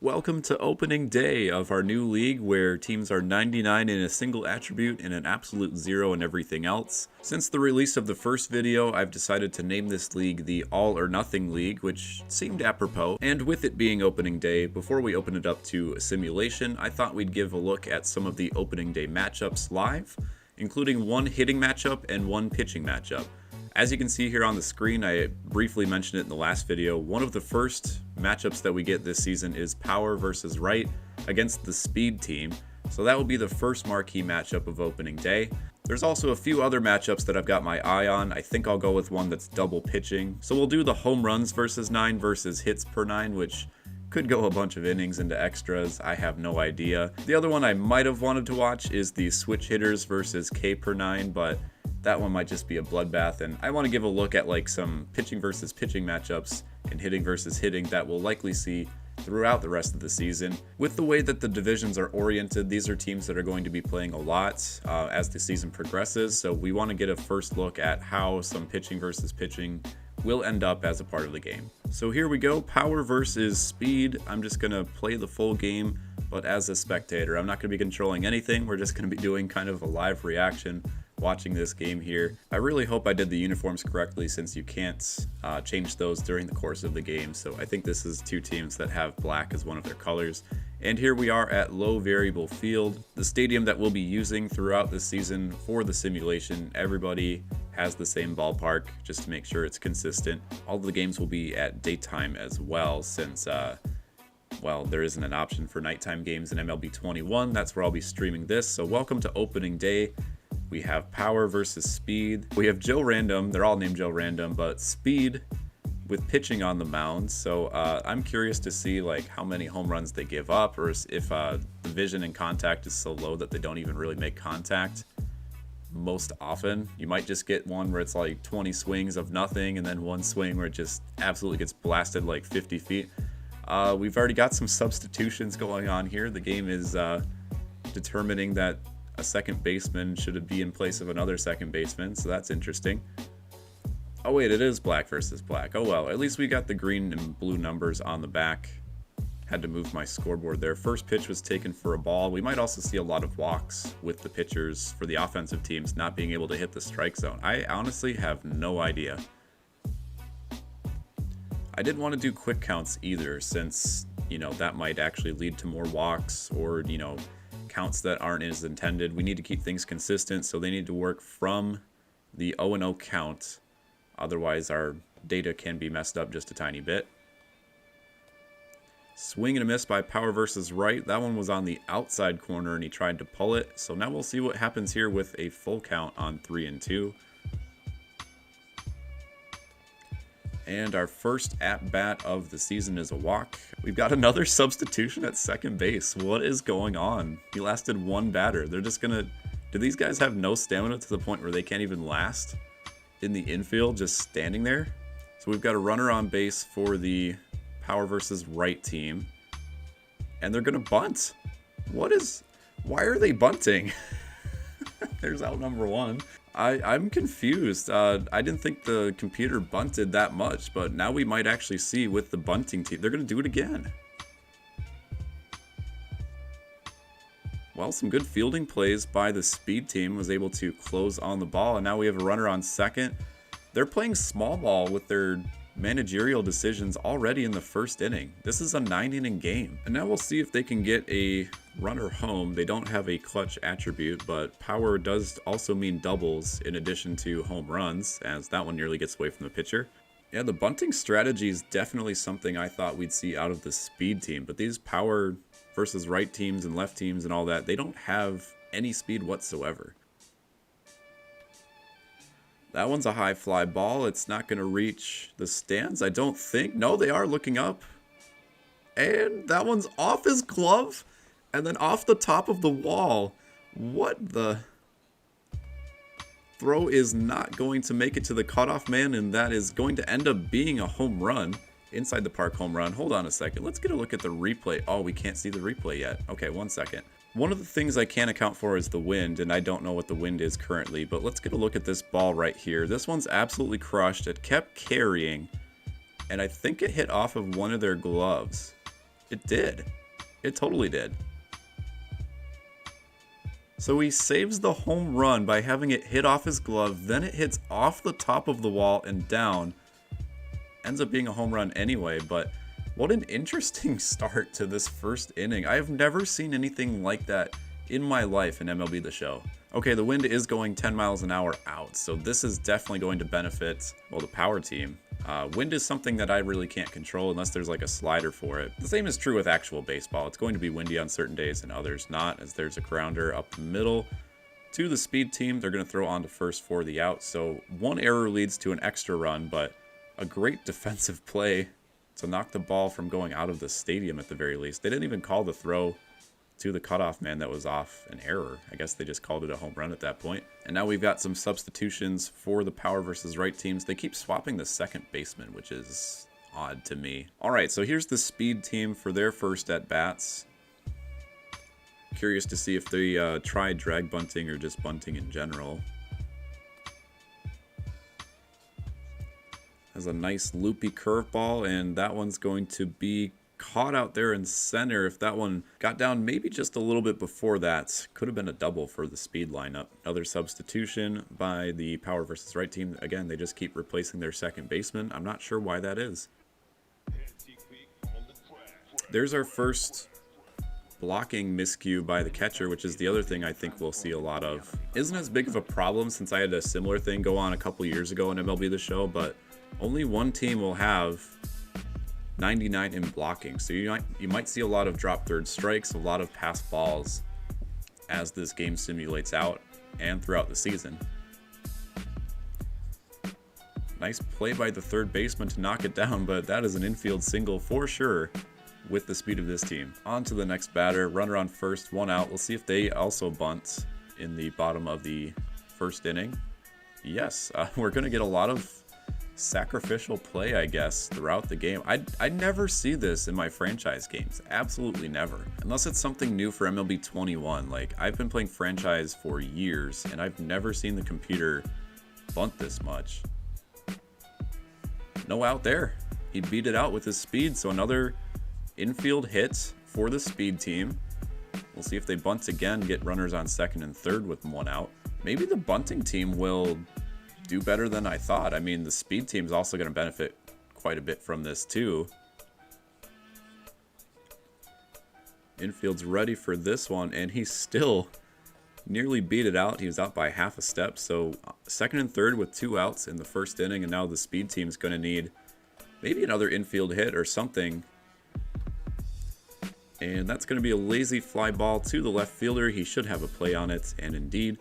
Welcome to opening day of our new league where teams are 99 in a single attribute and an absolute 0 in everything else. Since the release of the first video, I've decided to name this league the All or Nothing League, which seemed apropos. And with it being opening day, before we open it up to a simulation, I thought we'd give a look at some of the opening day matchups live, including one hitting matchup and one pitching matchup. As you can see here on the screen, I briefly mentioned it in the last video, one of the first matchups that we get this season is Power versus Right against the Speed team. So that will be the first marquee matchup of opening day. There's also a few other matchups that I've got my eye on. I think I'll go with one that's double pitching. So we'll do the home runs versus 9 versus hits per 9, which could go a bunch of innings into extras. I have no idea. The other one I might have wanted to watch is the switch hitters versus K per 9, but that one might just be a bloodbath, and I want to give a look at like some pitching versus pitching matchups and hitting versus hitting that we'll likely see throughout the rest of the season. With the way that the divisions are oriented, these are teams that are going to be playing a lot as the season progresses, so we want to get a first look at how some pitching versus pitching will end up as a part of the game. So here we go, Power versus Speed. I'm just going to play the full game, but as a spectator. I'm not going to be controlling anything. We're just going to be doing kind of a live reaction watching this game here. I really hope I did the uniforms correctly since you can't change those during the course of the game. So I think this is two teams that have black as one of their colors. And here we are at Low Variable Field, the stadium that we'll be using throughout the season for the simulation. Everybody has the same ballpark just to make sure it's consistent. All of the games will be at daytime as well since well, there isn't an option for nighttime games in MLB 21. That's where I'll be streaming this. So welcome to opening day. We have Power versus Speed. We have Joe Random. They're all named Joe Random, but Speed with pitching on the mound. So I'm curious to see like how many home runs they give up, or if the vision and contact is so low that they don't even really make contact most often. You might just get one where it's like 20 swings of nothing and then one swing where it just absolutely gets blasted like 50 feet. We've already got some substitutions going on here. The game is determining that a second baseman should be in place of another second baseman, so that's interesting. Oh wait, it is black versus black. Oh well, at least we got the green and blue numbers on the back. Had to move my scoreboard there. First pitch was taken for a ball. We might also see a lot of walks with the pitchers for the offensive teams not being able to hit the strike zone. I honestly have no idea. I didn't want to do quick counts either since, you know, that might actually lead to more walks or, you know, counts that aren't as intended. We need to keep things consistent, so they need to work from the 0-0 count. Otherwise, our data can be messed up just a tiny bit. Swing and a miss by Power versus Right. That one was on the outside corner, and he tried to pull it. So now we'll see what happens here with a full count on 3-2. And our first at-bat of the season is a walk. We've got another substitution at second base. What is going on? He lasted one batter. They're just gonna... Do these guys have no stamina to the point where they can't even last in the infield just standing there? So we've got a runner on base for the Power versus Right team. And they're gonna bunt. Why are they bunting? There's out number one. I'm confused. I didn't think the computer bunted that much, but now we might actually see with the bunting team. They're going to do it again. Well, some good fielding plays by the Speed team. Was able to close on the ball, and now we have a runner on second. They're playing small ball with their managerial decisions already in the first inning. This is a 9-inning game. And now we'll see if they can get a runner home. They don't have a clutch attribute, but power does also mean doubles in addition to home runs, as that one nearly gets away from the pitcher. Yeah, the bunting strategy is definitely something I thought we'd see out of the Speed team, but these Power versus Right teams and left teams and all that, they don't have any speed whatsoever. That one's a high fly ball. It's not going to reach the stands, I don't think. No, they are looking up. And that one's off his glove and then off the top of the wall. What the... Throw is not going to make it to the cutoff man, and that is going to end up being a home run. Inside the park home run. Hold on a second. Let's get a look at the replay. Oh, we can't see the replay yet. Okay, 1 second. One of the things I can't account for is the wind, and I don't know what the wind is currently, but let's get a look at this ball right here. This one's absolutely crushed. It kept carrying, and I think it hit off of one of their gloves. It did. It totally did. So he saves the home run by having it hit off his glove, then it hits off the top of the wall and down. Ends up being a home run anyway, but what an interesting start to this first inning. I have never seen anything like that in my life in MLB The Show. Okay, the wind is going 10 miles an hour out, so this is definitely going to benefit, well, the power team. Wind is something that I really can't control unless there's like a slider for it. The same is true with actual baseball. It's going to be windy on certain days and others not, as there's a grounder up the middle to the speed team. They're going to throw on to first for the out, so one error leads to an extra run, but a great defensive play to knock the ball from going out of the stadium at the very least. They didn't even call the throw to the cutoff man that was off an error. I guess they just called it a home run at that point. And now we've got some substitutions for the power versus right teams. They keep swapping the second baseman, which is odd to me. All right, so here's the speed team for their first at-bats. Curious to see if they try drag bunting or just bunting in general. Has a nice loopy curveball, and that one's going to be caught out there in center. If that one got down maybe just a little bit before that, could have been a double for the speed lineup. Another substitution by the power versus right team. Again, they just keep replacing their second baseman. I'm not sure why that is. There's our first blocking miscue by the catcher, which is the other thing I think we'll see a lot of. Isn't as big of a problem since I had a similar thing go on a couple years ago in MLB The Show, but only one team will have 99 in blocking, so you might see a lot of drop third strikes, a lot of pass balls as this game simulates out and throughout the season. Nice play by the third baseman to knock it down, but that is an infield single for sure with the speed of this team. On to the next batter, runner on first, one out. We'll see if they also bunt in the bottom of the first inning. Yes, we're going to get a lot of sacrificial play, I guess, throughout the game. I never see this in my franchise games. Absolutely never. Unless it's something new for MLB 21. Like, I've been playing franchise for years, and I've never seen the computer bunt this much. No out there. He beat it out with his speed, so another infield hit for the speed team. We'll see if they bunt again, get runners on second and third with one out. Maybe the bunting team will do better than I thought. I mean, the speed team's also going to benefit quite a bit from this too. Infield's ready for this one, and he still nearly beat it out. He was out by half a step, so second and third with two outs in the first inning, and now the speed team's going to need maybe another infield hit or something. And that's going to be a lazy fly ball to the left fielder. He should have a play on it, and indeed,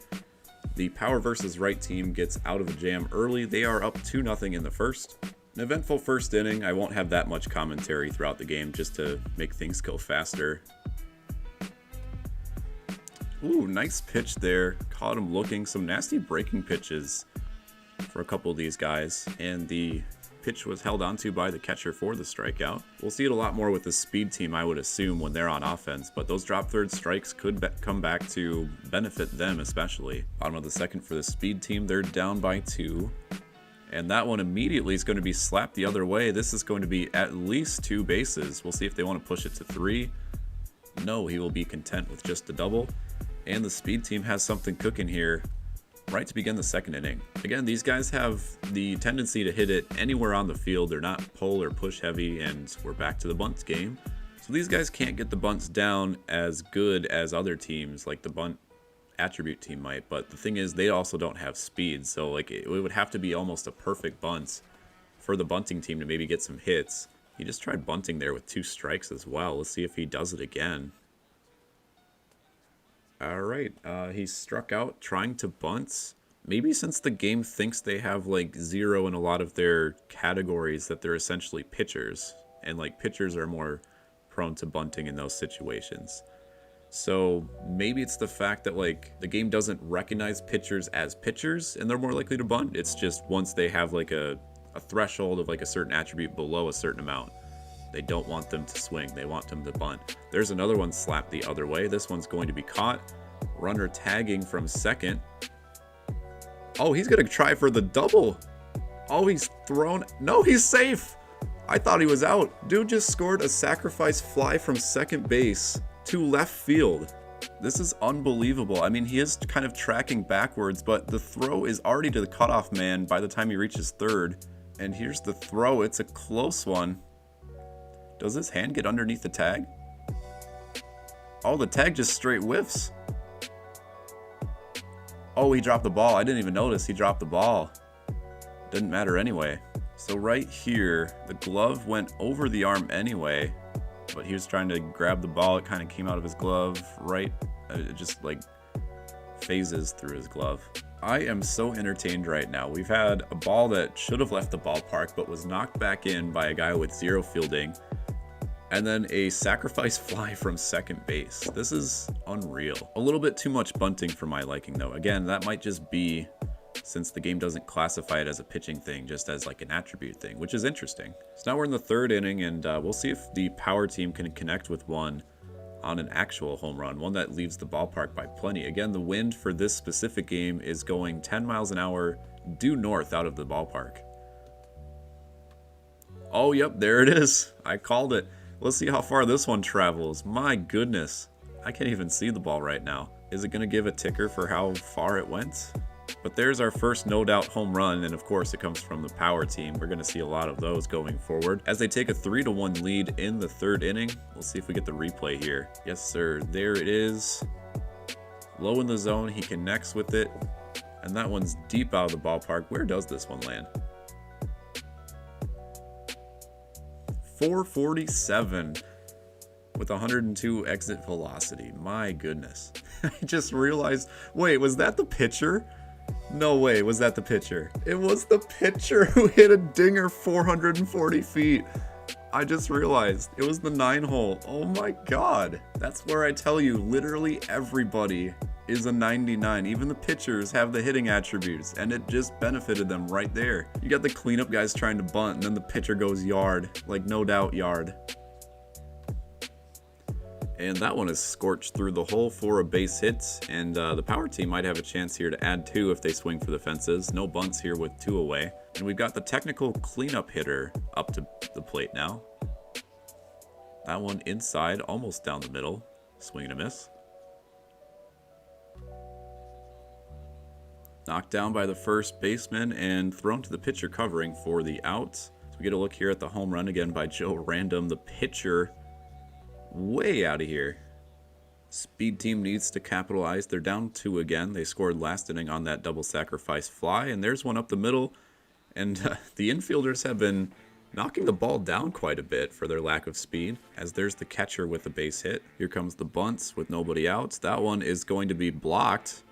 the power versus right team gets out of a jam early. They are up 2-0 in the first. An eventful first inning. I won't have that much commentary throughout the game just to make things go faster. Ooh, nice pitch there. Caught him looking. Some nasty breaking pitches for a couple of these guys. And the pitch was held onto by the catcher for the strikeout. We'll see it a lot more with the speed team, I would assume, when they're on offense, but those drop third strikes could come back to benefit them especially. Bottom of the second for the speed team, they're down by 2. And that one immediately is going to be slapped the other way. This is going to be at least 2 bases. We'll see if they want to push it to 3. No, he will be content with just a double. And the speed team has something cooking here right to begin the second inning. Again, these guys have the tendency to hit it anywhere on the field. They're not pull or push heavy, and we're back to the bunt game. So these guys can't get the bunts down as good as other teams, like the bunt attribute team might. But the thing is, they also don't have speed, so like it would have to be almost a perfect bunt for the bunting team to maybe get some hits. He just tried bunting there with 2 strikes as well. Let's see if he does it again. All right, he struck out trying to bunt. Maybe since the game thinks they have like 0 in a lot of their categories, that they're essentially pitchers, and like pitchers are more prone to bunting in those situations. So maybe it's the fact that like the game doesn't recognize pitchers as pitchers and they're more likely to bunt. It's just once they have like a threshold of like a certain attribute below a certain amount, they don't want them to swing. They want them to bunt. There's another one slapped the other way. This one's going to be caught. Runner tagging from second. Oh, he's going to try for the double. Oh, he's thrown. No, he's safe. I thought he was out. Dude just scored a sacrifice fly from second base to left field. This is unbelievable. I mean, he is kind of tracking backwards, but the throw is already to the cutoff man by the time he reaches third. And here's the throw. It's a close one. Does his hand get underneath the tag? Oh, the tag just straight whiffs. Oh, he dropped the ball. I didn't even notice he dropped the ball. Didn't matter anyway. So right here, the glove went over the arm anyway, but he was trying to grab the ball. It kind of came out of his glove, right? It just like phases through his glove. I am so entertained right now. We've had a ball that should have left the ballpark, but was knocked back in by a guy with zero fielding, and then a sacrifice fly from second base. This is unreal. A little bit too much bunting for my liking though. Again, that might just be since the game doesn't classify it as a pitching thing, just as like an attribute thing, which is interesting. So now we're in the third inning, and we'll see if the power team can connect with one on an actual home run, one that leaves the ballpark by plenty. Again, the wind for this specific game is going 10 miles an hour due north out of the ballpark. Oh, yep, there it is. I called it. Let's see how far this one travels. My goodness. I can't even see the ball right now. Is it going to give a ticker for how far it went? But there's our first no doubt home run, and of course it comes from the power team. We're going to see a lot of those going forward as they take a 3-1 lead in the third inning. We'll see if we get the replay here. Yes, sir. There it is. Low in the zone. He connects with it, and that one's deep out of the ballpark. Where does this one land? 447 with 102 exit velocity. My goodness. I just realized, wait, was that the pitcher? No way, was that the pitcher? It was the pitcher who hit a dinger 440 feet. I just realized it was the 9-hole. Oh my god. That's where I tell you, literally everybody is a 99. Even the pitchers have the hitting attributes, and it just benefited them right there. You got the cleanup guys trying to bunt, and then the pitcher goes yard. Like, no doubt yard. And that one is scorched through the hole for a base hit, and the power team might have a chance here to add 2 if they swing for the fences. No bunts here with 2 away. And we've got the technical cleanup hitter up to the plate now. That one inside, almost down the middle. Swing and a miss. Knocked down by the first baseman and thrown to the pitcher covering for the out. So we get a look here at the home run again by Joe Random, the pitcher. Way out of here. Speed team needs to capitalize. They're down 2 again. They scored last inning on that double sacrifice fly, and there's one up the middle. And the infielders have been knocking the ball down quite a bit for their lack of speed, as there's the catcher with a base hit. Here comes the bunts with nobody out. That one is going to be blocked.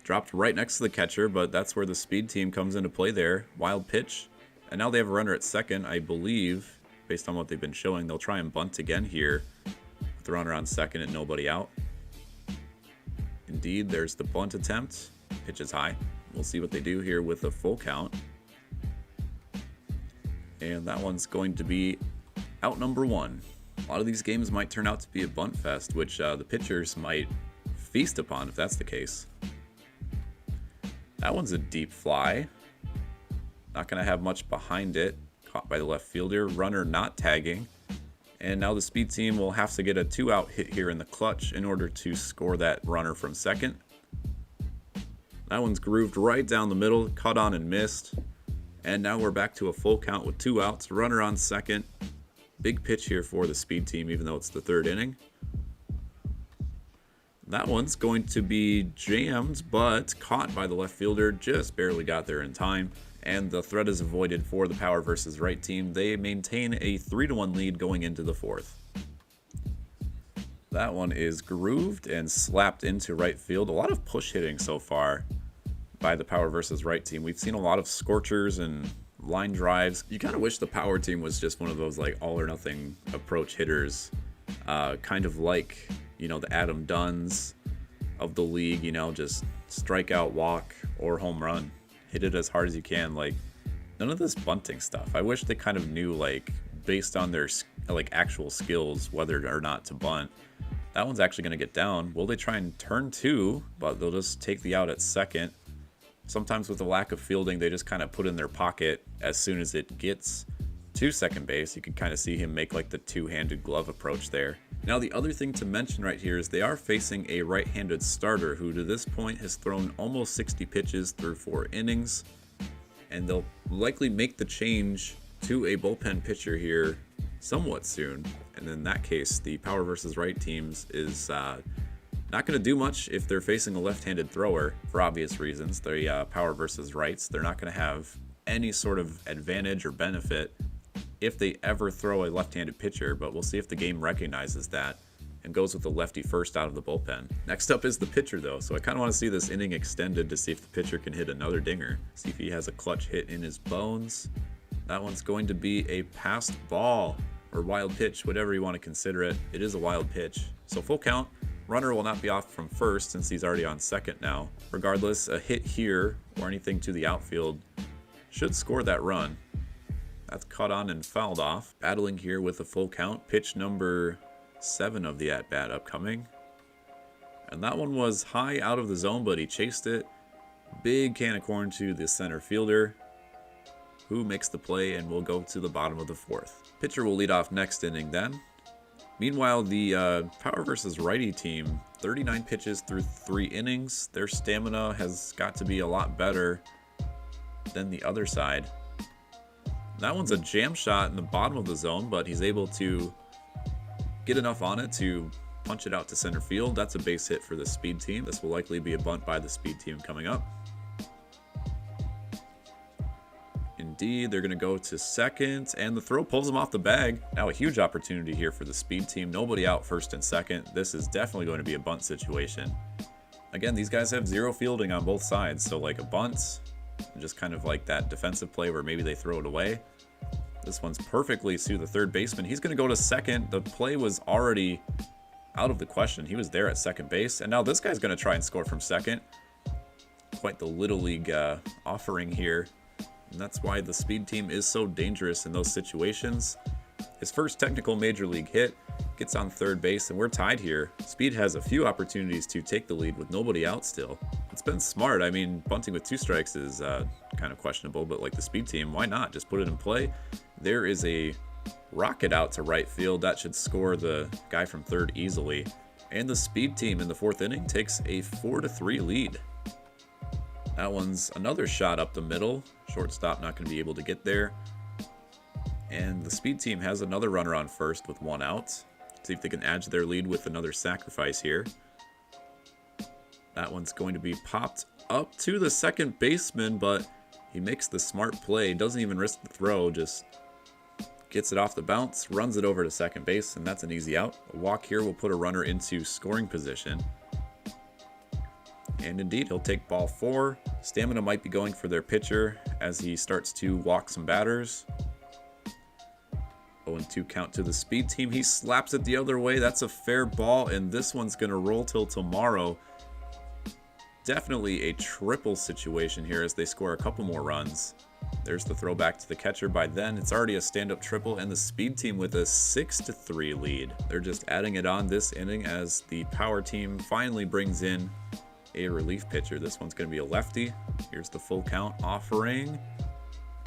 Dropped right next to the catcher, but that's where the speed team comes into play there. Wild pitch. And now they have a runner at second, I believe. Based on what they've been showing, they'll try and bunt again here with the runner on second and nobody out. Indeed, there's the bunt attempt. Pitch is high. We'll see what they do here with a full count. And that one's going to be out number 1. A lot of these games might turn out to be a bunt fest, which the pitchers might feast upon if that's the case. That one's a deep fly. Not going to have much behind it. Caught by the left fielder, runner not tagging, and now the speed team will have to get a 2-out hit here in the clutch in order to score that runner from second. That one's grooved right down the middle, cut on and missed, and now we're back to a full count with 2 outs, runner on second. Big pitch here for the speed team, even though it's the third inning. That one's going to be jammed, but caught by the left fielder, just barely got there in time. And the threat is avoided for the power versus right team. They maintain a 3-1 lead going into the 4th. That one is grooved and slapped into right field. A lot of push hitting so far by the power versus right team. We've seen a lot of scorchers and line drives. You kind of wish the power team was just one of those like all or nothing approach hitters. Kind of like, you know, the Adam Dunns of the league, you know, just strikeout, walk, or home run. Hit it as hard as you can. Like, none of this bunting stuff. I wish they kind of knew, like, based on their like actual skills, whether or not to bunt. That one's actually going to get down. Will they try and turn 2? But they'll just take the out at second. Sometimes with the lack of fielding, they just kind of put in their pocket as soon as it gets to second base. You can kind of see him make like the two-handed glove approach there. Now the other thing to mention right here is they are facing a right-handed starter who to this point has thrown almost 60 pitches through 4 innings, and they'll likely make the change to a bullpen pitcher here somewhat soon. And in that case, the power versus right teams is not going to do much if they're facing a left-handed thrower for obvious reasons. The power versus rights, they're not going to have any sort of advantage or benefit if they ever throw a left-handed pitcher, but we'll see if the game recognizes that and goes with the lefty first out of the bullpen. Next up is the pitcher though, so I kind of want to see this inning extended to see if the pitcher can hit another dinger, see if he has a clutch hit in his bones. That one's going to be a passed ball or wild pitch, whatever you want to consider it. It is a wild pitch. So full count. Runner will not be off from first since he's already on second now. Regardless, a hit here or anything to the outfield should score that run. That's caught on and fouled off. Battling here with a full count. Pitch number 7 of the at-bat upcoming. And that one was high out of the zone, but he chased it. Big can of corn to the center fielder, who makes the play and will go to the bottom of the 4th. Pitcher will lead off next inning then. Meanwhile, the power versus righty team, 39 pitches through 3 innings. Their stamina has got to be a lot better than the other side. That one's a jam shot in the bottom of the zone, but he's able to get enough on it to punch it out to center field. That's a base hit for the speed team. This will likely be a bunt by the speed team coming up. Indeed, they're going to go to second, and the throw pulls him off the bag. Now a huge opportunity here for the speed team. Nobody out first and second. This is definitely going to be a bunt situation. Again, these guys have 0 fielding on both sides, so like a bunt, just kind of like that defensive play where maybe they throw it away. This one's perfectly to the third baseman. He's going to go to second. The play was already out of the question. He was there at second base, and now this guy's going to try and score from second. Quite the little league offering here. And that's why the speed team is so dangerous in those situations. His first technical major league hit, gets on third base, and we're tied here. Speed has a few opportunities to take the lead with nobody out still. It's been smart. I mean, bunting with 2 strikes is kind of questionable, but like the speed team, why not? Just put it in play. There is a rocket out to right field. That should score the guy from third easily. And the speed team in the 4th inning takes a 4-3 lead. That one's another shot up the middle. Shortstop not going to be able to get there. And the speed team has another runner on first with 1 out. See if they can add to their lead with another sacrifice here. That one's going to be popped up to the second baseman, but he makes the smart play. Doesn't even risk the throw, just gets it off the bounce, runs it over to second base, and that's an easy out. A walk here will put a runner into scoring position. And indeed, he'll take ball 4. Stamina might be going for their pitcher as he starts to walk some batters. 0-2 count to the speed team. He slaps it the other way. That's a fair ball, and this one's going to roll till tomorrow. Definitely a triple situation here as they score a couple more runs. There's the throwback to the catcher. By then, it's already a stand-up triple, and the speed team with a 6-3 lead. They're just adding it on this inning as the power team finally brings in a relief pitcher. This one's going to be a lefty. Here's the full count offering.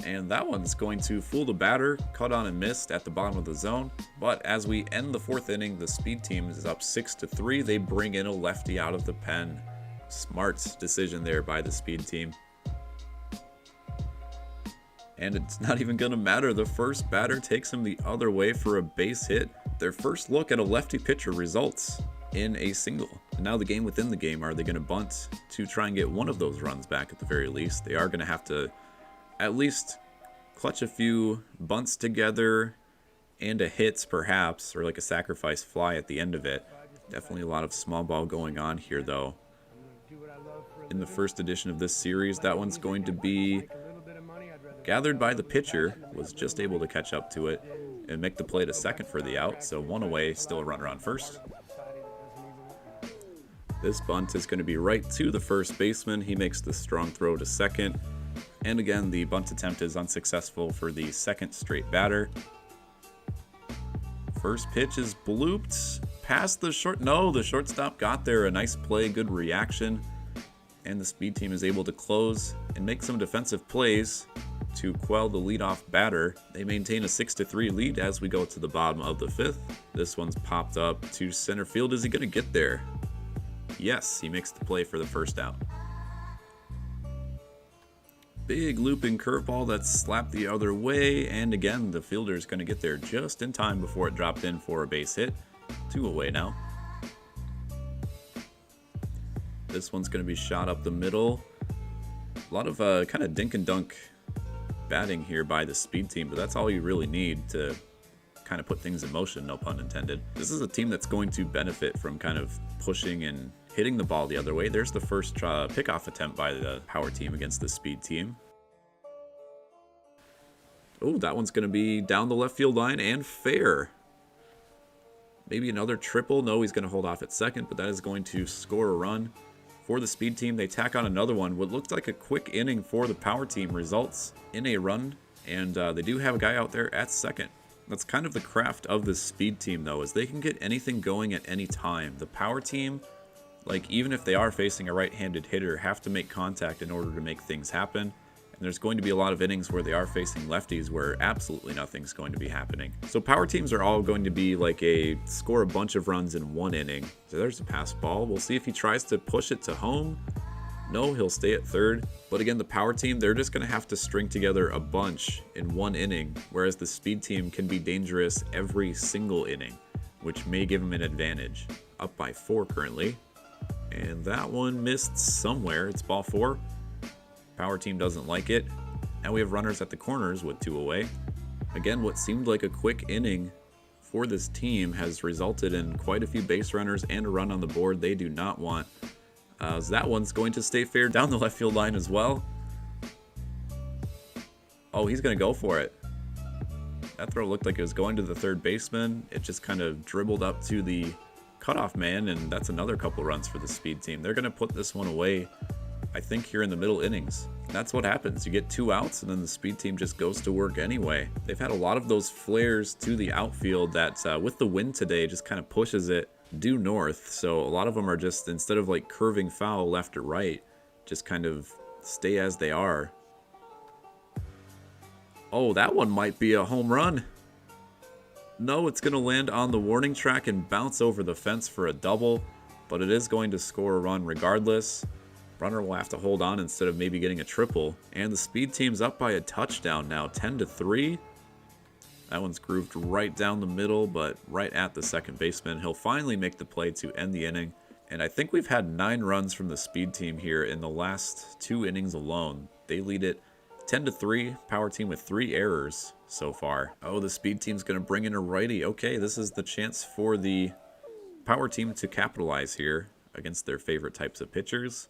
And that one's going to fool the batter, cut on and missed at the bottom of the zone. But as we end the 4th inning, the speed team is up 6-3. They bring in a lefty out of the pen. Smart decision there by the speed team. And it's not even going to matter. The first batter takes him the other way for a base hit. Their first look at a lefty pitcher results in a single. And now the game within the game, are they going to bunt to try and get one of those runs back at the very least? They are going to have to at least clutch a few bunts together and a hits perhaps, or like a sacrifice fly at the end of it. Definitely a lot of small ball going on here though. In the first edition of this series, that one's going to be gathered by the pitcher, was just able to catch up to it and make the play to second for the out, so 1 away, still a runner on first. This bunt is going to be right to the first baseman. He makes the strong throw to second. And again, the bunt attempt is unsuccessful for the 2nd straight batter. First pitch is blooped past the short. No, the shortstop got there. A nice play, good reaction. And the speed team is able to close and make some defensive plays to quell the leadoff batter. They maintain a 6-3 lead as we go to the bottom of the 5th. This one's popped up to center field. Is he going to get there? Yes, he makes the play for the first out. Big looping curveball that's slapped the other way, and again, the fielder is going to get there just in time before it dropped in for a base hit. 2 away now. This one's going to be shot up the middle. A lot of kind of dink and dunk batting here by the speed team, but that's all you really need to kind of put things in motion, no pun intended. This is a team that's going to benefit from kind of pushing and hitting the ball the other way. There's the first pickoff attempt by the power team against the speed team. Oh, that one's going to be down the left field line and fair. Maybe another triple. No, he's going to hold off at second, but that is going to score a run. For the speed team, they tack on another one. What looked like a quick inning for the power team results in a run, and they do have a guy out there at second. That's kind of the craft of the speed team, though, is they can get anything going at any time. The power team, like, even if they are facing a right-handed hitter, have to make contact in order to make things happen. And there's going to be a lot of innings where they are facing lefties where absolutely nothing's going to be happening. So power teams are all going to be like score a bunch of runs in 1 inning. So there's a pass ball. We'll see if he tries to push it to home. No, he'll stay at third. But again, the power team, they're just going to have to string together a bunch in 1 inning, whereas the speed team can be dangerous every single inning, which may give them an advantage. Up by 4 currently. And that one missed somewhere. It's ball 4. Power team doesn't like it. Now we have runners at the corners with 2 away. Again, what seemed like a quick inning for this team has resulted in quite a few base runners and a run on the board they do not want. So that one's going to stay fair down the left field line as well. Oh, he's going to go for it. That throw looked like it was going to the third baseman. It just kind of dribbled up to the cutoff man, and that's another couple runs for the speed team. They're going to put this one away, I think, here in the middle innings. That's what happens. You get 2 outs, and then the speed team just goes to work anyway. They've had a lot of those flares to the outfield that, with the wind today, just kind of pushes it due north. So a lot of them are just, instead of like curving foul left or right, just kind of stay as they are. Oh, that one might be a home run. No, it's going to land on the warning track and bounce over the fence for a double, but it is going to score a run regardless. Runner will have to hold on instead of maybe getting a triple. And the speed team's up by a touchdown now, 10-3. That one's grooved right down the middle, but right at the second baseman. He'll finally make the play to end the inning. And I think we've had 9 runs from the speed team here in the last 2 innings alone. They lead it 10-3. Power team with 3 errors so far. Oh, the speed team's going to bring in a righty. Okay, this is the chance for the power team to capitalize here against their favorite types of pitchers.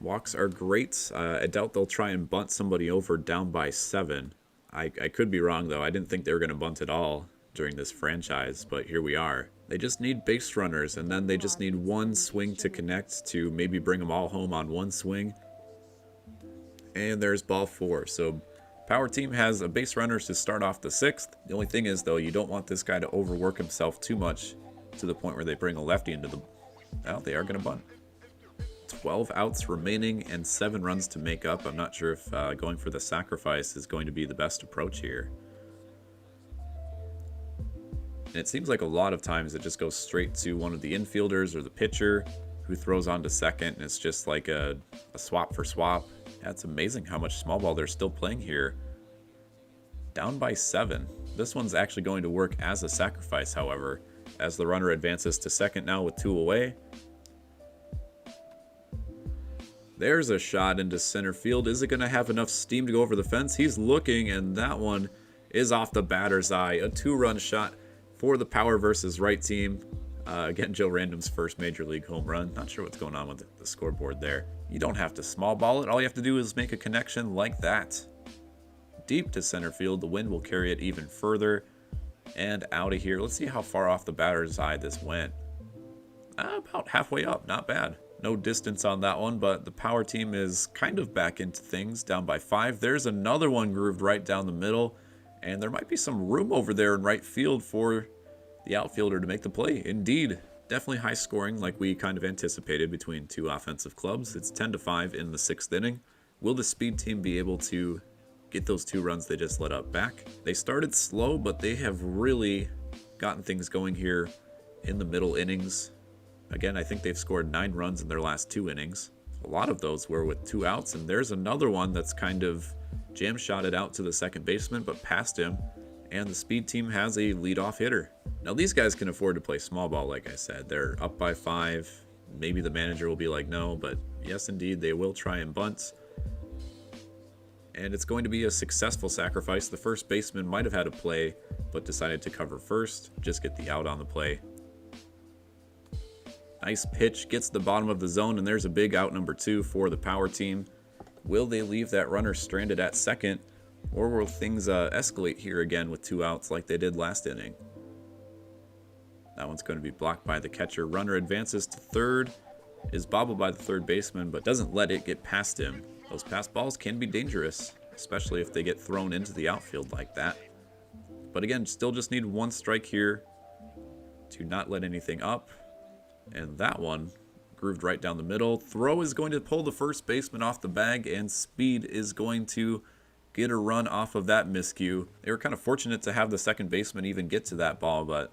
Walks are great. I doubt they'll try and bunt somebody over down by 7. I could be wrong, though. I didn't think they were going to bunt at all during this franchise, but here we are. They just need base runners, and then they just need 1 swing to connect to maybe bring them all home on 1 swing. And there's ball 4. So power team has a base runners to start off the 6th. The only thing is, though, you don't want this guy to overwork himself too much to the point where they bring a lefty into the... Well, they are going to bunt. 12 outs remaining and 7 runs to make up. I'm not sure if going for the sacrifice is going to be the best approach here. And it seems like a lot of times it just goes straight to one of the infielders or the pitcher who throws on to second, and it's just like a swap for swap. Yeah, it's amazing how much small ball they're still playing here. Down by 7. This one's actually going to work as a sacrifice, however, as the runner advances to second now with 2 away. There's a shot into center field. Is it going to have enough steam to go over the fence? He's looking, and that one is off the batter's eye. A 2-run shot for the power versus right team. Again, Joe Random's first major league home run. Not sure what's going on with the scoreboard there. You don't have to small ball it. All you have to do is make a connection like that. Deep to center field. The wind will carry it even further. And out of here. Let's see how far off the batter's eye this went. About halfway up. Not bad. No distance on that one, but the power team is kind of back into things, down by 5. There's another one grooved right down the middle, and there might be some room over there in right field for the outfielder to make the play. Indeed, definitely high scoring like we kind of anticipated between 2 offensive clubs. It's 10-5 in the 6th inning. Will the speed team be able to get those 2 runs they just let up back. They started slow, but they have really gotten things going here in the middle innings. Again, I think they've scored 9 runs in their last 2 innings. A lot of those were with 2 outs, and there's another one that's kind of jam shotted out to the second baseman, but past him, and the Speed team has a leadoff hitter. Now these guys can afford to play small ball, like I said. They're up by 5. Maybe the manager will be like, no, but yes, indeed, they will try and bunt. And it's going to be a successful sacrifice. The first baseman might have had a play, but decided to cover first, just get the out on the play. Nice pitch, gets the bottom of the zone, and there's a big out number 2 for the power team. Will they leave that runner stranded at second, or will things escalate here again with 2 outs like they did last inning? That one's going to be blocked by the catcher. Runner advances to third, is bobbled by the third baseman, but doesn't let it get past him. Those pass balls can be dangerous, especially if they get thrown into the outfield like that. But again, still just need 1 strike here to not let anything up. And that one grooved right down the middle. Throw is going to pull the first baseman off the bag, and Speed is going to get a run off of that miscue. They were kind of fortunate to have the second baseman even get to that ball, but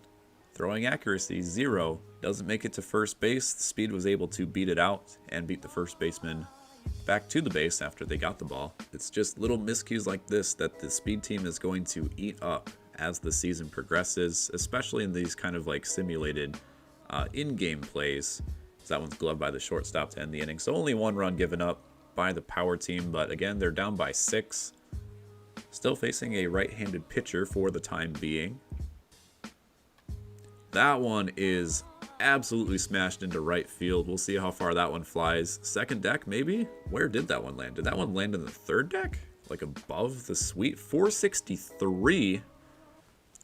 throwing accuracy 0 doesn't make it to first base. Speed was able to beat it out and beat the first baseman back to the base after they got the ball. It's just little miscues like this that the Speed team is going to eat up as the season progresses, especially in these kind of like simulated in-game plays. So that one's gloved by the shortstop to end the inning. So only 1 run given up by the power team, but again, they're down by 6. Still facing a right-handed pitcher for the time being. That one is absolutely smashed into right field. We'll see how far that one flies. Second deck, maybe? Where did that one land? Did that one land in the third deck? Like above the suite? 463.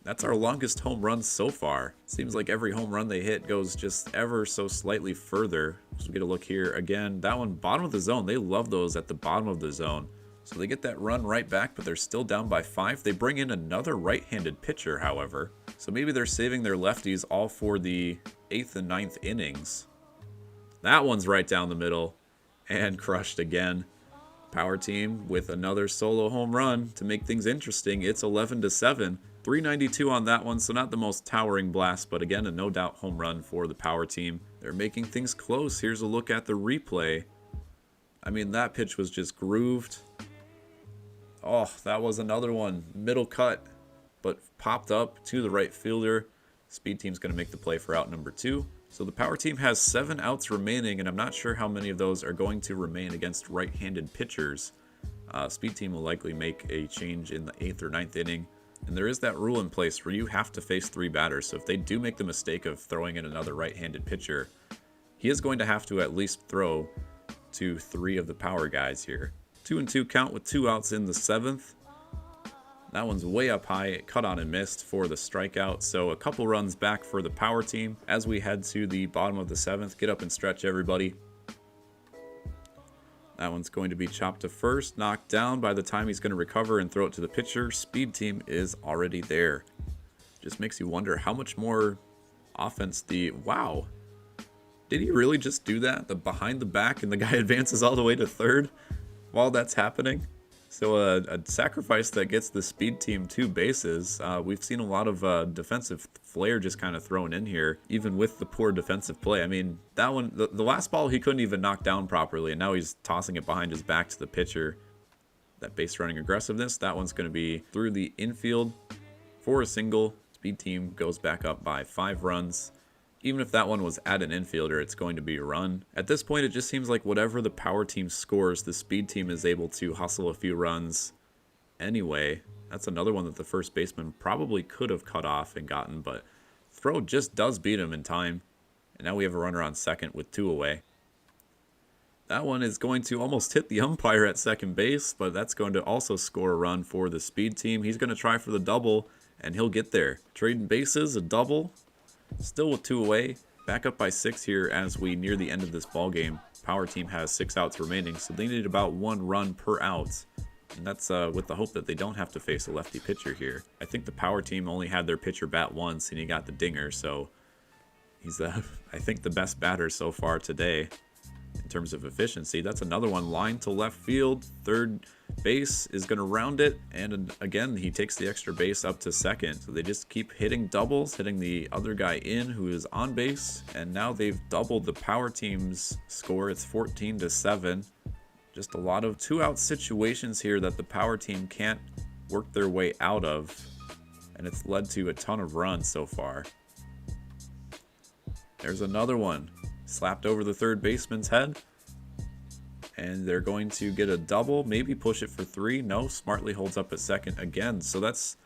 That's our longest home run so far. Seems like every home run they hit goes just ever so slightly further. So we get a look here again. That one, bottom of the zone. They love those at the bottom of the zone. So they get that run right back, but they're still down by 5. They bring in another right-handed pitcher, however. So maybe they're saving their lefties all for the 8th and 9th innings. That one's right down the middle and crushed again. Power team with another solo home run to make things interesting. It's 11-7. 392 on that one, so not the most towering blast, but again, a no doubt home run for the power team. They're making things close. Here's a look at the replay. I mean, that pitch was just grooved. Oh, that was another one. Middle cut, but popped up to the right fielder. Speed team's going to make the play for out number 2. So the power team has 7 outs remaining, and I'm not sure how many of those are going to remain against right-handed pitchers. Speed team will likely make a change in the 8th or 9th inning. And there is that rule in place where you have to face 3 batters. So if they do make the mistake of throwing in another right-handed pitcher, he is going to have to at least throw to 3 of the power guys here. 2-2 count with 2 outs in the 7th. That one's way up high, cut on and missed for the strikeout. So a couple runs back for the power team as we head to the bottom of the 7th. Get up and stretch, everybody. That one's going to be chopped to first, knocked down. By the time he's going to recover and throw it to the pitcher, Speed team is already there. Just makes you wonder how much more offense wow. Did he really just do that? The behind the back and the guy advances all the way to third while that's happening? So a sacrifice that gets the Speed team 2 bases. We've seen a lot of defensive flair just kind of thrown in here, even with the poor defensive play. I mean, that one, the last ball he couldn't even knock down properly, and now he's tossing it behind his back to the pitcher. That base running aggressiveness, that one's going to be through the infield for a single. Speed team goes back up by 5 runs. Even if that one was at an infielder, it's going to be a run. At this point, it just seems like whatever the power team scores, the Speed team is able to hustle a few runs anyway. That's another one that the first baseman probably could have cut off and gotten, but throw just does beat him in time. And now we have a runner on second with 2 away. That one is going to almost hit the umpire at second base, but that's going to also score a run for the Speed team. He's going to try for the double, and he'll get there. Trading bases, a double. Still with 2 away, back up by 6 here as we near the end of this ball game. Power team has 6 outs remaining, so they need about 1 run per out. And that's with the hope that they don't have to face a lefty pitcher here. I think the power team only had their pitcher bat once, and he got the dinger, so he's, I think, the best batter so far today in terms of efficiency. That's another one, line to left field. Third base is going to round it, and again he takes the extra base up to second. So they just keep hitting doubles, hitting the other guy in who is on base, and now they've doubled the power team's score. It's 14-7. Just a lot of 2-out situations here that the power team can't work their way out of, and it's led to a ton of runs so far. There's another one slapped over the third baseman's head, and they're going to get a double, maybe push it for 3. No, smartly holds up at second again. So that's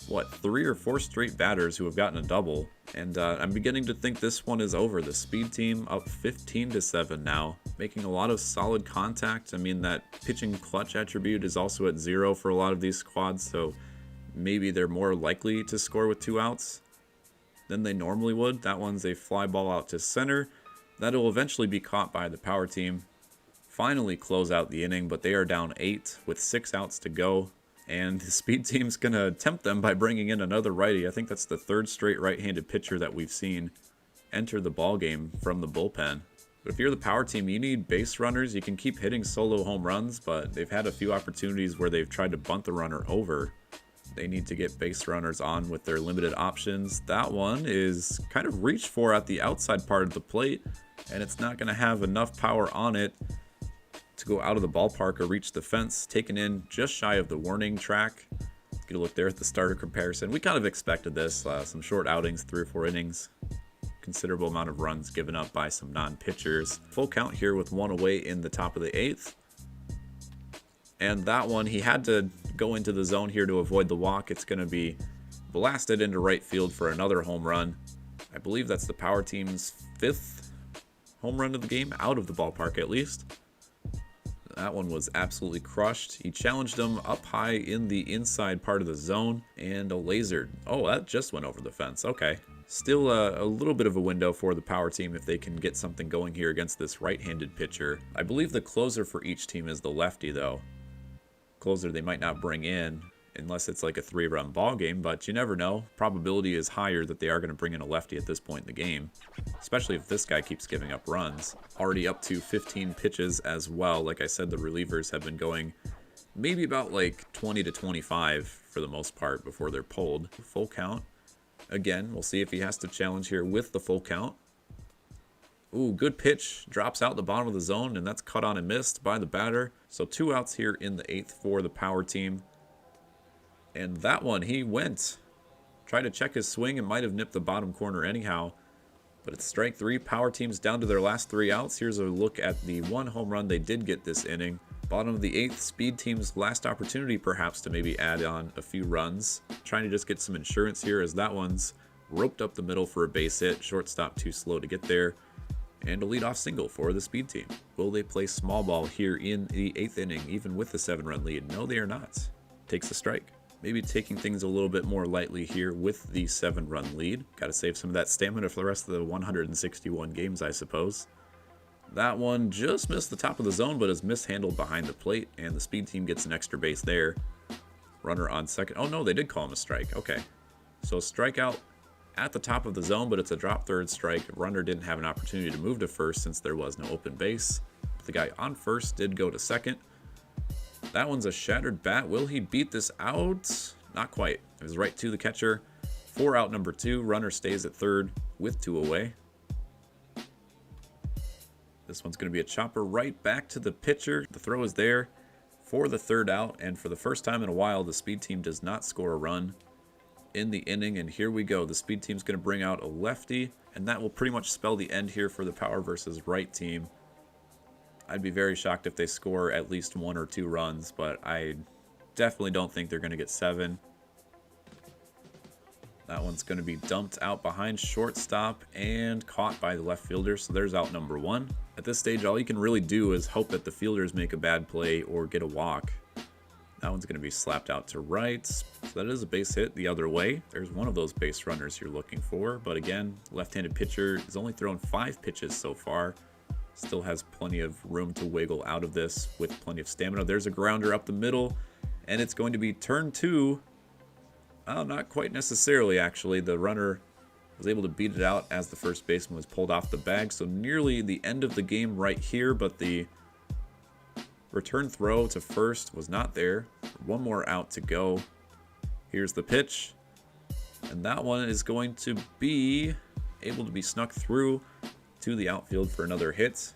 what, 3 or 4 straight batters who have gotten a double, and I'm beginning to think this one is over. The speed team up 15-7 now, making a lot of solid contact. I mean, that pitching clutch attribute is also at 0 for a lot of these squads, so maybe they're more likely to score with 2 outs than they normally would. That one's a fly ball out to center. That'll eventually be caught by the power team. Finally close out the inning, but they are down 8 with 6 outs to go. And the speed team's going to tempt them by bringing in another righty. I think that's the 3rd straight right-handed pitcher that we've seen enter the ball game from the bullpen. But if you're the power team, you need base runners. You can keep hitting solo home runs, but they've had a few opportunities where they've tried to bunt the runner over. They need to get base runners on with their limited options. That one is kind of reached for at the outside part of the plate, and it's not going to have enough power on it to go out of the ballpark or reach the fence. Taken in just shy of the warning track. Let's get a look there at the starter comparison. We kind of expected this. Some short outings, 3 or 4 innings. Considerable amount of runs given up by some non-pitchers. Full count here with 1 away in the top of the 8th. And that one, he had to go into the zone here to avoid the walk. It's going to be blasted into right field for another home run. I believe that's the power team's 5th home run of the game, out of the ballpark at least. That one was absolutely crushed. He challenged him up high in the inside part of the zone, and a laser. Oh, that just went over the fence. Okay. Still a little bit of a window for the power team if they can get something going here against this right-handed pitcher. I believe the closer for each team is the lefty, though. Closer they might not bring in unless it's like a 3-run ball game, but you never know. Probability is higher that they are going to bring in a lefty at this point in the game, especially if this guy keeps giving up runs. Already up to 15 pitches as well. Like I said, the relievers have been going maybe about like 20 to 25 for the most part before they're pulled. Full count. Again, we'll see if he has to challenge here with the full count. Ooh, good pitch. Drops out the bottom of the zone, and that's cut on and missed by the batter. So 2 outs here in the 8th for the power team. And that one, he went. Tried to check his swing and might have nipped the bottom corner anyhow. But it's strike 3. Power team's down to their last 3 outs. Here's a look at the 1 home run they did get this inning. Bottom of the 8th, speed team's last opportunity perhaps to maybe add on a few runs. Trying to just get some insurance here as that one's roped up the middle for a base hit. Shortstop too slow to get there. And a leadoff single for the speed team. Will they play small ball here in the 8th inning, even with the 7-run lead? No, they are not. Takes a strike. Maybe taking things a little bit more lightly here with the 7-run lead. Got to save some of that stamina for the rest of the 161 games, I suppose. That one just missed the top of the zone, but is mishandled behind the plate, and the speed team gets an extra base there. Runner on second. Oh no, they did call him a strike. Okay. So strikeout at the top of the zone, but it's a drop third strike. Runner didn't have an opportunity to move to first since there was no open base. The guy on first did go to second. That one's a shattered bat. Will he beat this out? Not quite. It was right to the catcher. 4 out number 2. Runner stays at third with 2 away. This one's going to be a chopper right back to the pitcher. The throw is there for the 3rd out, and for the first time in a while, the speed team does not score a run in the inning, and here we go. The speed team's going to bring out a lefty, and that will pretty much spell the end here for the power versus right team. I'd be very shocked if they score at least 1 or 2 runs, but I definitely don't think they're going to get 7. That one's going to be dumped out behind shortstop and caught by the left fielder, so there's out number 1. At this stage, all you can really do is hope that the fielders make a bad play or get a walk. That one's going to be slapped out to right, so that is a base hit the other way. There's one of those base runners you're looking for, but again, left-handed pitcher has only thrown 5 pitches so far. Still has plenty of room to wiggle out of this with plenty of stamina. There's a grounder up the middle, and it's going to be turn 2. Not quite necessarily, actually. The runner Was able to beat it out as the first baseman was pulled off the bag. So nearly the end of the game right here, but the return throw to first was not there. One more out to go. Here's the pitch. And that one is going to be able to be snuck through to the outfield for another hit.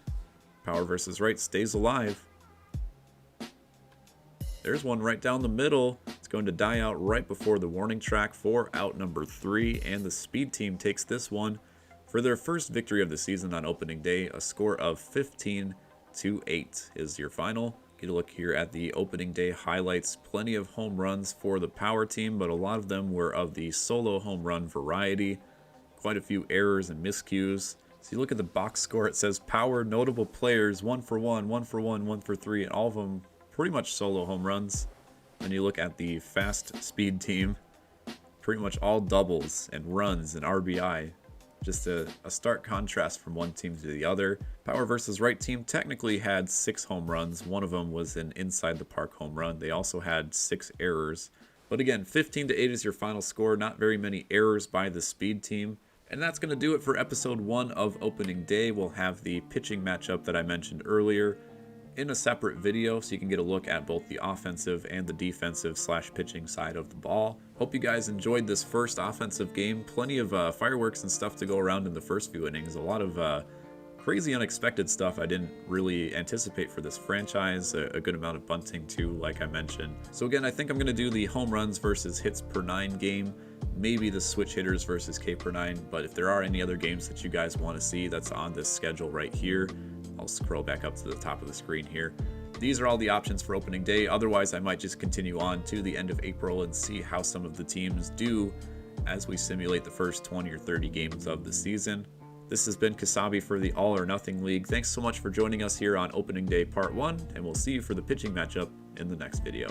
Power versus right stays alive. There's one right down the middle. It's going to die out right before the warning track for out number 3. And the Speed team takes this one for their first victory of the season on opening day. A score of 15-8 is your final. Get a look here at the opening day highlights. Plenty of home runs for the Power team, but a lot of them were of the solo home run variety. Quite a few errors and miscues. So you look at the box score, it says Power notable players, 1 for 1, 1 for 1, 1 for 3, and all of them pretty much solo home runs. Then you look at the Fast Speed team, pretty much all doubles and runs and RBI. Just a stark contrast from one team to the other. Power versus right team technically had 6 home runs. One of them was an inside the park home run. They also had 6 errors. But again, 15-8 is your final score. Not very many errors by the Speed team. And that's going to do it for episode 1 of opening day. We'll have the pitching matchup that I mentioned earlier in a separate video, so you can get a look at both the offensive and the defensive / pitching side of the ball. Hope you guys enjoyed this first offensive game. Plenty of fireworks and stuff to go around in the first few innings. A lot of crazy unexpected stuff I didn't really anticipate for this franchise. A good amount of bunting too, like I mentioned. So again, I think I'm going to do the home runs versus hits per 9 game. Maybe the switch hitters versus K per 9. But if there are any other games that you guys want to see, that's on this schedule right here. I'll scroll back up to the top of the screen here. These are all the options for opening day. Otherwise, I might just continue on to the end of April and see how some of the teams do as we simulate the first 20 or 30 games of the season. This has been Kasabi for the All or Nothing League. Thanks so much for joining us here on opening day part 1, and we'll see you for the pitching matchup in the next video.